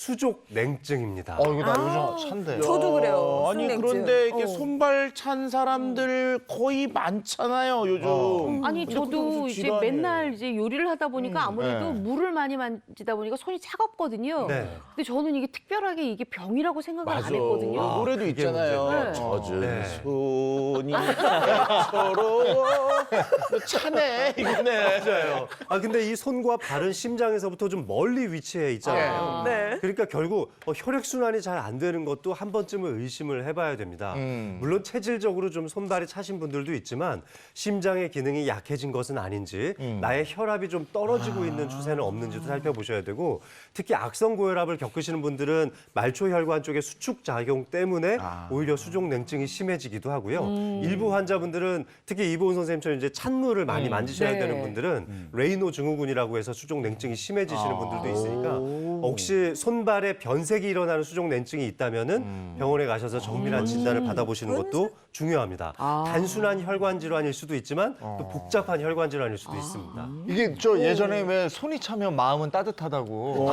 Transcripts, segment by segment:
수족 냉증입니다. 이거 나 요즘 찬데. 저도 그래요. 아니 수냉증. 그런데 이렇게 손발 찬 사람들 거의 많잖아요 요즘. 아니 저도 이제 질환이에요. 맨날 이제 요리를 하다 보니까 아무래도 네. 물을 많이 만지다 보니까 손이 차갑거든요. 네. 근데 저는 이게 특별하게 이게 병이라고 생각을 안 맞아. 했거든요. 노래도 그게 있잖아요. 문제죠. 젖은 네. 손이 서러워. 차네 이거네. 맞아요. 근데 이 손과 발은 심장에서부터 좀 멀리 위치해 있잖아요. 네. 그러니까 결국 혈액순환이 잘 안 되는 것도 한 번쯤은 의심을 해봐야 됩니다. 물론 체질적으로 좀 손발이 차신 분들도 있지만 심장의 기능이 약해진 것은 아닌지 나의 혈압이 좀 떨어지고 있는 추세는 없는지도 살펴보셔야 되고 특히 악성 고혈압을 겪으시는 분들은 말초혈관 쪽의 수축 작용 때문에 오히려 수족 냉증이 심해지기도 하고요. 일부 환자분들은 특히 이보은 선생님처럼 이제 찬물을 많이 만지셔야 네. 되는 분들은 레이노 증후군이라고 해서 수족 냉증이 심해지시는 분들도 있으니까 혹시 손발에 변색이 일어나는 수족 냉증이 있다면은 병원에 가셔서 정밀한 진단을 받아보시는 것도 중요합니다. 단순한 혈관 질환일 수도 있지만 또 복잡한 혈관 질환일 수도 있습니다. 이게 저 예전에 왜 손이 차면 마음은 따뜻하다고.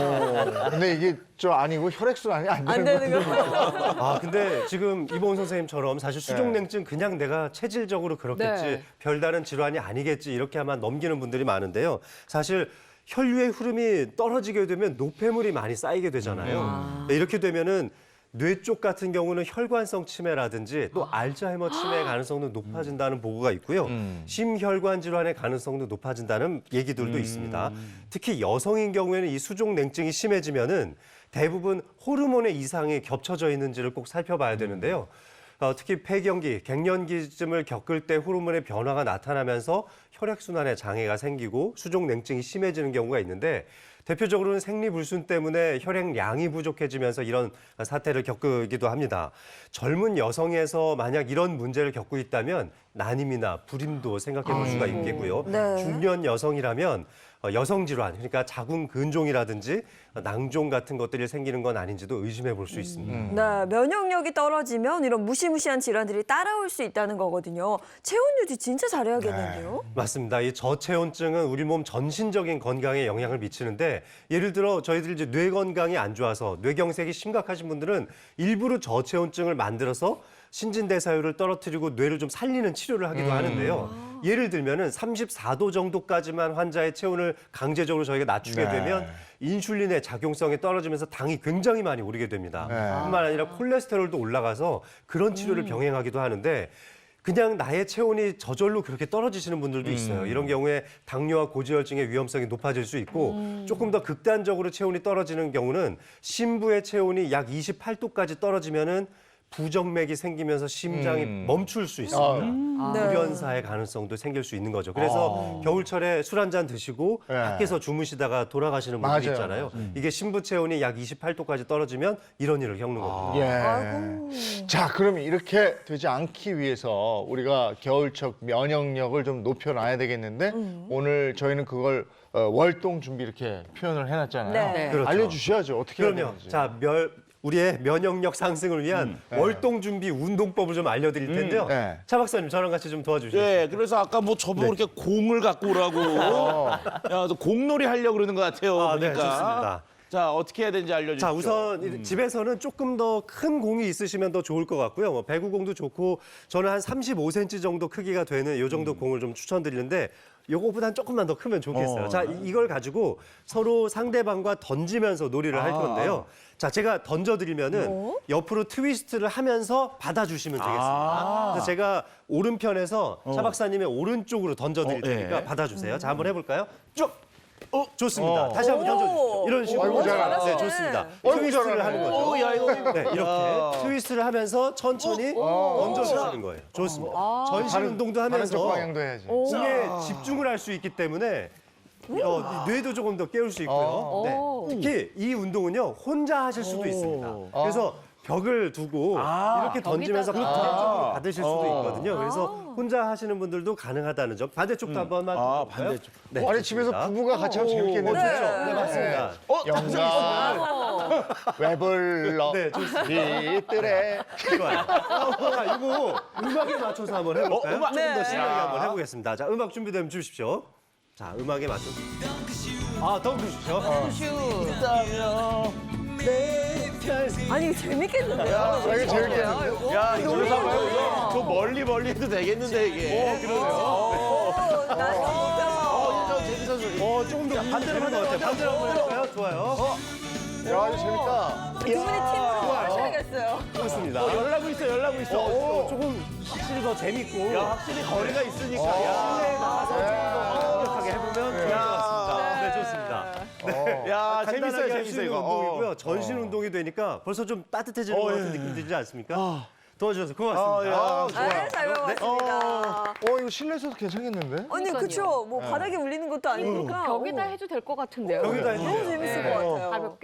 근데 이게 저 아니고 혈액순환이 안 안 되는 되는 거예요. 거. 근데 지금 이보은 선생님처럼 사실 수족 냉증 그냥 내가 체질적으로 그렇겠지 네. 별다른 질환이 아니겠지 이렇게 하면 넘기는 분들이 많은데요. 사실 혈류의 흐름이 떨어지게 되면 노폐물이 많이 쌓이게 되잖아요. 이렇게 되면은 뇌 쪽 같은 경우는 혈관성 치매라든지 또 알츠하이머 치매의 가능성도 높아진다는 보고가 있고요. 심혈관 질환의 가능성도 높아진다는 얘기들도 있습니다. 특히 여성인 경우에는 이 수족 냉증이 심해지면은 대부분 호르몬의 이상이 겹쳐져 있는지를 꼭 살펴봐야 되는데요. 특히 폐경기, 갱년기쯤을 겪을 때 호르몬의 변화가 나타나면서 혈액순환에 장애가 생기고 수족 냉증이 심해지는 경우가 있는데 대표적으로는 생리불순 때문에 혈액량이 부족해지면서 이런 사태를 겪기도 합니다. 젊은 여성에서 만약 이런 문제를 겪고 있다면 난임이나 불임도 생각해 볼 수가 있겠고요. 네. 중년 여성이라면 여성 질환, 그러니까 자궁 근종이라든지 낭종 같은 것들이 생기는 건 아닌지도 의심해 볼 수 있습니다. 네, 면역력이 떨어지면 이런 무시무시한 질환들이 따라올 수 있다는 거거든요. 체온 유지 진짜 잘해야겠는데요. 맞습니다. 이 저체온증은 우리 몸 전신적인 건강에 영향을 미치는데 예를 들어 저희들 이제 뇌 건강이 안 좋아서 뇌경색이 심각하신 분들은 일부러 저체온증을 만들어서 신진대사율을 떨어뜨리고 뇌를 좀 살리는 치료를 하기도 하는데요. 예를 들면은 34도 정도까지만 환자의 체온을 강제적으로 저희가 낮추게 되면 인슐린의 작용성이 떨어지면서 당이 굉장히 많이 오르게 됩니다. 뿐만 아니라 콜레스테롤도 올라가서 그런 치료를 병행하기도 하는데 그냥 나의 체온이 저절로 그렇게 떨어지시는 분들도 있어요. 이런 경우에 당뇨와 고지혈증의 위험성이 높아질 수 있고 조금 더 극단적으로 체온이 떨어지는 경우는 심부의 체온이 약 28도까지 떨어지면은 부정맥이 생기면서 심장이 멈출 수 있습니다. 네. 불연사의 가능성도 생길 수 있는 거죠. 그래서 겨울철에 술 한 잔 드시고 네. 밖에서 주무시다가 돌아가시는 분들이 맞아요. 있잖아요. 이게 심부 체온이 약 28도까지 떨어지면 이런 일을 겪는 겁니다. 예. 아이고. 자, 그럼 이렇게 되지 않기 위해서 우리가 겨울철 면역력을 좀 높여놔야 되겠는데 오늘 저희는 그걸 월동 준비 이렇게 표현을 해놨잖아요. 네. 그렇죠. 알려주셔야죠. 어떻게 해야 그럼요. 되는지. 자, 우리의 면역력 상승을 위한 월동 준비 운동법을 좀 알려드릴 텐데요. 네. 차 박사님 저랑 같이 좀 도와주시죠. 예, 그래서 아까 뭐 저보고 이렇게 공을 갖고 오라고 야, 또 공놀이 하려고 그러는 것 같아요. 네, 보니까. 좋습니다. 자, 어떻게 해야 되는지 알려주시죠. 자, 우선 집에서는 조금 더 큰 공이 있으시면 더 좋을 것 같고요. 뭐 배구공도 좋고 저는 한 35cm 정도 크기가 되는 이 정도 공을 좀 추천드리는데 요거보단 조금만 더 크면 좋겠어요. 자, 이걸 가지고 서로 상대방과 던지면서 놀이를 할 건데요. 자, 제가 던져드리면은 옆으로 트위스트를 하면서 받아주시면 되겠습니다. 그래서 제가 오른편에서 차 박사님의 오른쪽으로 던져드릴 테니까 예. 받아주세요. 자, 한번 해볼까요? 쭉! 좋습니다. 다시 한번 던져주십시오. 이런 식으로. 아이고, 잘하네. 네, 좋습니다. 아이고, 트위스트를 잘하네. 하는 거죠. 오, 야, 이거. 네, 이렇게 트위스트를 하면서 천천히 던져주시는 거예요. 좋습니다. 전신 운동도 다른 쪽 하면서 방향도 해야지. 공에 집중을 할 수 있기 때문에 뇌도 조금 더 깨울 수 있고요. 네. 특히 이 운동은요 혼자 하실 수도 있습니다. 그래서 벽을 두고 이렇게 던지면서 반대쪽으로 받으실 수도 있거든요. 그래서 혼자 하시는 분들도 가능하다는 점. 반대쪽도 한번만 볼까요? 반대쪽. 네, 아니, 좋습니다. 집에서 부부가 같이 하면 재밌겠네요. 네, 맞습니다. 영감, 왜 불러? 네, 좋습니다. 이들의 좋아요. 자, 이거 음악에 맞춰서 한번 해볼까요? 음악. 조금 더 네. 신나게 한번 해보겠습니다. 자, 음악 준비되면 주십시오. 자, 음악에 맞춰서. 덩크슛이요. 있다면 내 아니 이거 재밌겠는데요? 아, 이거 재밌겠는데? 야, 이거 저 멀리 해도 되겠는데 이게. 나 재밌어서. 조금 더 반대로 하는 것 같아요. 반대로 한번 해볼까요? 좋아요. 야, 이거 재밌다. 두 분이 팀으로 하셔야겠어요. 좋습니다. 열나고 있어. 조금 확실히 더 재밌고 야, 확실히 거리가 있으니까. 실내에 나가서 좀 더 강력하게 해보면 좋을 것 같습니다. 네, 좋습니다. 야, 간단하게 할 수 재밌어요, 있는 이거. 운동이고요. 전신 운동이 되니까 벌써 좀 따뜻해지는 것 같은 느낌 들지 않습니까? 도와주셔서 고맙습니다. 네, 잘 배워봤습니다. 이거 실내에서도 괜찮겠는데? 아니 그러니까요. 그쵸 뭐 바닥에 울리는 것도 아니니까 벽에다 해도 될 것 같은데요. 여기다 너무 재밌을 것 같아요. 가볍게.